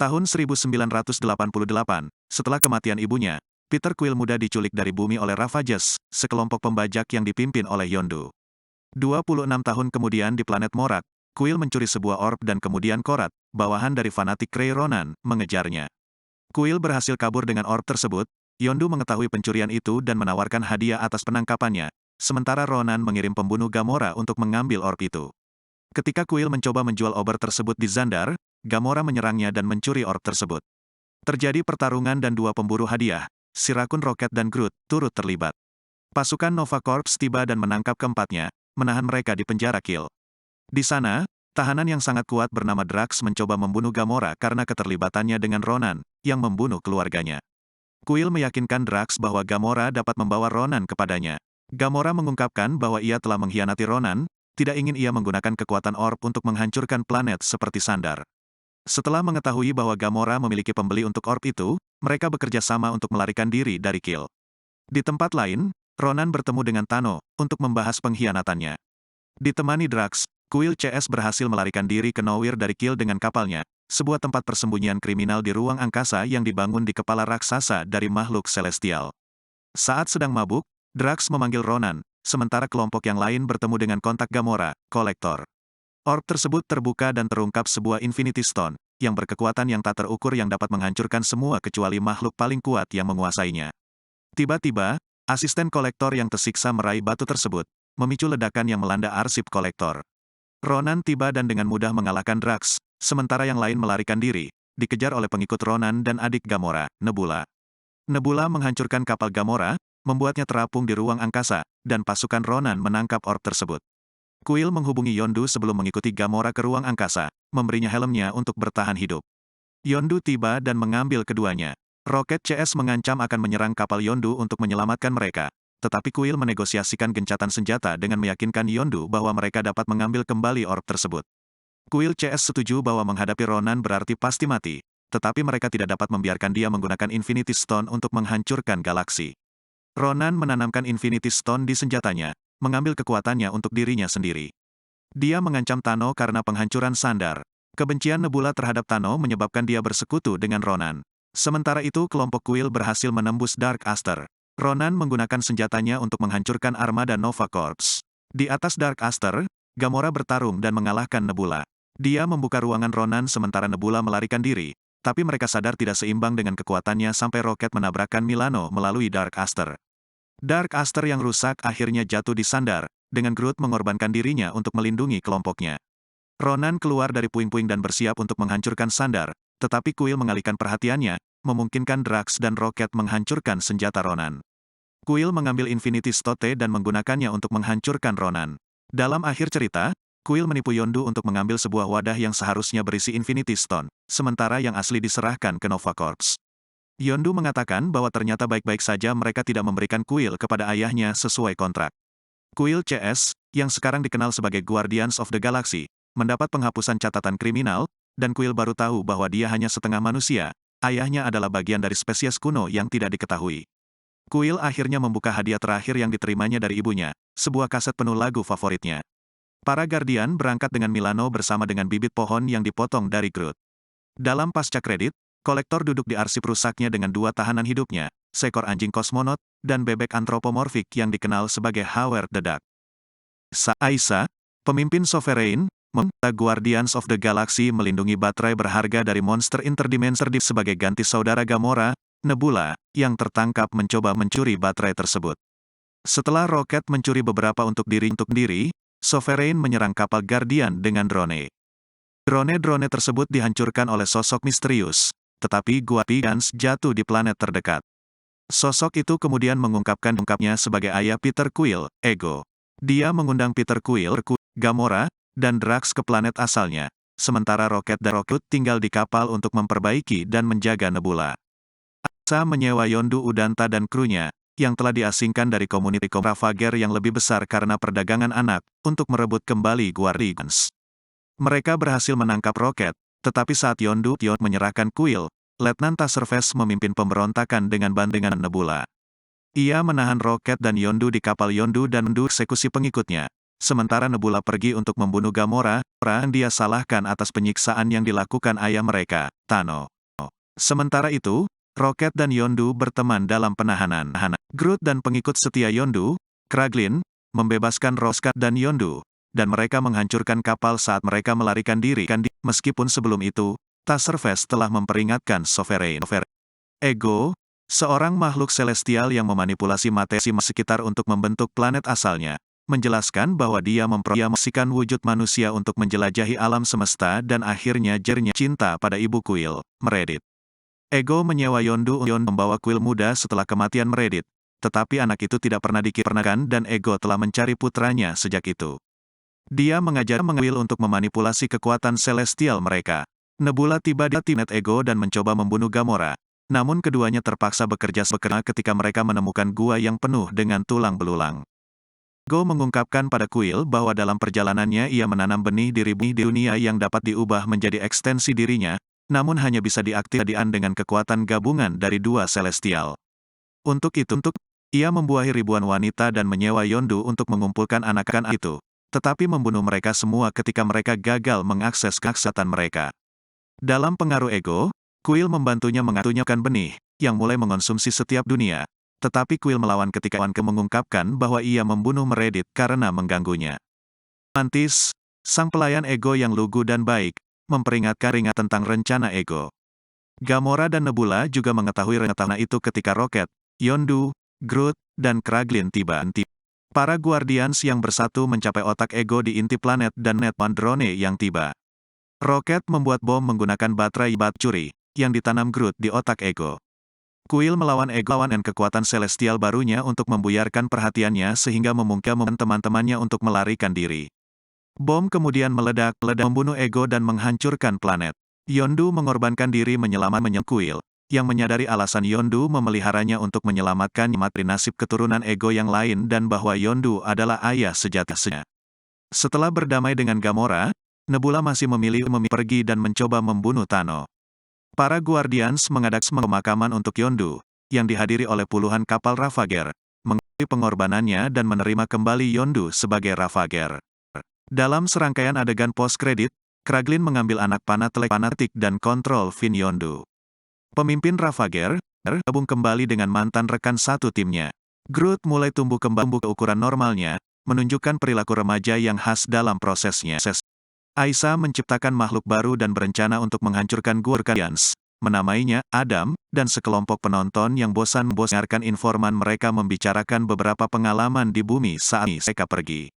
Tahun 1988, setelah kematian ibunya, Peter Quill muda diculik dari bumi oleh Ravages, sekelompok pembajak yang dipimpin oleh Yondu. 26 tahun kemudian di planet Morak, Quill mencuri sebuah orb dan kemudian Korat, bawahan dari fanatik Kree Ronan, mengejarnya. Quill berhasil kabur dengan orb tersebut. Yondu mengetahui pencurian itu dan menawarkan hadiah atas penangkapannya, sementara Ronan mengirim pembunuh Gamora untuk mengambil orb itu. Ketika Quill mencoba menjual orb tersebut di Xandar, Gamora menyerangnya dan mencuri orb tersebut. Terjadi pertarungan dan dua pemburu hadiah, si Rakun Rocket dan Groot, turut terlibat. Pasukan Nova Corps tiba dan menangkap keempatnya, menahan mereka di penjara Kill. Di sana, tahanan yang sangat kuat bernama Drax mencoba membunuh Gamora karena keterlibatannya dengan Ronan, yang membunuh keluarganya. Quill meyakinkan Drax bahwa Gamora dapat membawa Ronan kepadanya. Gamora mengungkapkan bahwa ia telah mengkhianati Ronan, tidak ingin ia menggunakan kekuatan orb untuk menghancurkan planet seperti Xandar. Setelah mengetahui bahwa Gamora memiliki pembeli untuk orb itu, mereka bekerja sama untuk melarikan diri dari Kill. Di tempat lain, Ronan bertemu dengan Thanos untuk membahas pengkhianatannya. Ditemani Drax, Quill CS berhasil melarikan diri ke Nowhere dari Kill dengan kapalnya, sebuah tempat persembunyian kriminal di ruang angkasa yang dibangun di kepala raksasa dari makhluk celestial. Saat sedang mabuk, Drax memanggil Ronan, sementara kelompok yang lain bertemu dengan kontak Gamora, Kolektor. Orb tersebut terbuka dan terungkap sebuah Infinity Stone, yang berkekuatan yang tak terukur yang dapat menghancurkan semua kecuali makhluk paling kuat yang menguasainya. Tiba-tiba, asisten Kolektor yang tersiksa meraih batu tersebut, memicu ledakan yang melanda arsip Kolektor. Ronan tiba dan dengan mudah mengalahkan Drax, sementara yang lain melarikan diri, dikejar oleh pengikut Ronan dan adik Gamora, Nebula. Nebula menghancurkan kapal Gamora, membuatnya terapung di ruang angkasa, dan pasukan Ronan menangkap orb tersebut. Quill menghubungi Yondu sebelum mengikuti Gamora ke ruang angkasa, memberinya helmnya untuk bertahan hidup. Yondu tiba dan mengambil keduanya. Rocket CS mengancam akan menyerang kapal Yondu untuk menyelamatkan mereka. Tetapi Quill menegosiasikan gencatan senjata dengan meyakinkan Yondu bahwa mereka dapat mengambil kembali orb tersebut. Quill CS setuju bahwa menghadapi Ronan berarti pasti mati, tetapi mereka tidak dapat membiarkan dia menggunakan Infinity Stone untuk menghancurkan galaksi. Ronan menanamkan Infinity Stone di senjatanya, mengambil kekuatannya untuk dirinya sendiri. Dia mengancam Thanos karena penghancuran Xandar. Kebencian Nebula terhadap Thanos menyebabkan dia bersekutu dengan Ronan. Sementara itu kelompok Quill berhasil menembus Dark Aster. Ronan menggunakan senjatanya untuk menghancurkan armada Nova Corps. Di atas Dark Aster, Gamora bertarung dan mengalahkan Nebula. Dia membuka ruangan Ronan sementara Nebula melarikan diri, tapi mereka sadar tidak seimbang dengan kekuatannya sampai Rocket menabrakkan Milano melalui Dark Aster. Dark Aster yang rusak akhirnya jatuh di Xandar, dengan Groot mengorbankan dirinya untuk melindungi kelompoknya. Ronan keluar dari puing-puing dan bersiap untuk menghancurkan Xandar, tetapi Quill mengalihkan perhatiannya, memungkinkan Drax dan Rocket menghancurkan senjata Ronan. Quill mengambil Infinity Stone dan menggunakannya untuk menghancurkan Ronan. Dalam akhir cerita, Quill menipu Yondu untuk mengambil sebuah wadah yang seharusnya berisi Infinity Stone, sementara yang asli diserahkan ke Nova Corps. Yondu mengatakan bahwa ternyata baik-baik saja mereka tidak memberikan Quill kepada ayahnya sesuai kontrak. Quill CS, yang sekarang dikenal sebagai Guardians of the Galaxy, mendapat penghapusan catatan kriminal, dan Quill baru tahu bahwa dia hanya setengah manusia, ayahnya adalah bagian dari spesies kuno yang tidak diketahui. Quill akhirnya membuka hadiah terakhir yang diterimanya dari ibunya, sebuah kaset penuh lagu favoritnya. Para Guardian berangkat dengan Milano bersama dengan bibit pohon yang dipotong dari Groot. Dalam pasca kredit, Kolektor duduk di arsip rusaknya dengan dua tahanan hidupnya, seekor anjing kosmonot, dan bebek antropomorfik yang dikenal sebagai Howard the Duck. Aiza, pemimpin Sovereign, meminta Guardians of the Galaxy melindungi baterai berharga dari monster interdimensi sebagai ganti saudara Gamora, Nebula, yang tertangkap mencoba mencuri baterai tersebut. Setelah Rocket mencuri beberapa untuk diri, Sovereign menyerang kapal Guardian dengan drone. Drone-drone tersebut dihancurkan oleh sosok misterius, tetapi Guardians jatuh di planet terdekat. Sosok itu kemudian mengungkapnya sebagai ayah Peter Quill, Ego. Dia mengundang Peter Quill, Gamora, dan Drax ke planet asalnya, sementara Rocket dan Rocket tinggal di kapal untuk memperbaiki dan menjaga Nebula. Aiza menyewa Yondu Udanta dan krunya, yang telah diasingkan dari komuniti Ravager yang lebih besar karena perdagangan anak, untuk merebut kembali Guardians. Mereka berhasil menangkap Rocket, tetapi saat Yondu menyerahkan Quill, Letnan Taserface memimpin pemberontakan dengan bandengan Nebula. Ia menahan Rocket dan Yondu di kapal Yondu dan mengeksekusi pengikutnya, sementara Nebula pergi untuk membunuh Gamora, dia salahkan atas penyiksaan yang dilakukan ayah mereka, Thanos. Sementara itu, Rocket dan Yondu berteman dalam penahanan. Groot dan pengikut setia Yondu, Kraglin, membebaskan Rocket dan Yondu, dan mereka menghancurkan kapal saat mereka melarikan diri. Meskipun sebelum itu, Taserface telah memperingatkan Sovereign Ego, seorang makhluk celestial yang memanipulasi materi sekitar untuk membentuk planet asalnya, menjelaskan bahwa dia mempromosikan wujud manusia untuk menjelajahi alam semesta dan akhirnya jernya cinta pada ibu kuil, Meredith. Ego menyewa Yondu membawa kuil muda setelah kematian Meredith, tetapi anak itu tidak pernah dikirnakan dan Ego telah mencari putranya sejak itu. Dia mengajar kuil untuk memanipulasi kekuatan celestial mereka. Nebula tiba di planet Ego dan mencoba membunuh Gamora. Namun keduanya terpaksa bekerja ketika mereka menemukan gua yang penuh dengan tulang belulang. Ego mengungkapkan pada kuil bahwa dalam perjalanannya ia menanam benih di dunia yang dapat diubah menjadi ekstensi dirinya, namun hanya bisa diaktifkan dengan kekuatan gabungan dari dua celestial. Untuk itu, ia membuahi ribuan wanita dan menyewa Yondu untuk mengumpulkan anak-anak itu, tetapi membunuh mereka semua ketika mereka gagal mengakses kekuatan mereka. Dalam pengaruh Ego, kuil membantunya mengaturkan benih, yang mulai mengonsumsi setiap dunia, tetapi kuil melawan ketika mengungkapkan bahwa ia membunuh Meredith karena mengganggunya. Mantis, sang pelayan Ego yang lugu dan baik, memperingatkan tentang rencana Ego. Gamora dan Nebula juga mengetahui rencana itu ketika Rocket, Yondu, Groot, dan Kraglin tiba. Para Guardians yang bersatu mencapai otak Ego di inti planet dan Net Drone yang tiba. Rocket membuat bom menggunakan baterai curi yang ditanam Groot di otak Ego. Kuil melawan Ego dan kekuatan celestial barunya untuk membuyarkan perhatiannya sehingga memungkinkan teman-temannya untuk melarikan diri. Bom kemudian meledak, membunuh Ego dan menghancurkan planet. Yondu mengorbankan diri menyelamatkan kuil, yang menyadari alasan Yondu memeliharanya untuk menyelamatkan nasib keturunan Ego yang lain dan bahwa Yondu adalah ayah sejatinya. Setelah berdamai dengan Gamora, Nebula masih memilih pergi dan mencoba membunuh Thanos. Para Guardians mengadakan pemakaman untuk Yondu, yang dihadiri oleh puluhan kapal Ravager, mengakui pengorbanannya dan menerima kembali Yondu sebagai Ravager. Dalam serangkaian adegan post-kredit, Kraglin mengambil anak panah telepatik dan kontrol Finn Yondu. Pemimpin Ravager, gabung kembali dengan mantan rekan satu timnya. Groot mulai tumbuh kembali ke ukuran normalnya, menunjukkan perilaku remaja yang khas dalam prosesnya. Aiza menciptakan makhluk baru dan berencana untuk menghancurkan Guardians, menamainya Adam, dan sekelompok penonton yang bosan mendengarkan informan mereka membicarakan beberapa pengalaman di bumi saat mereka pergi.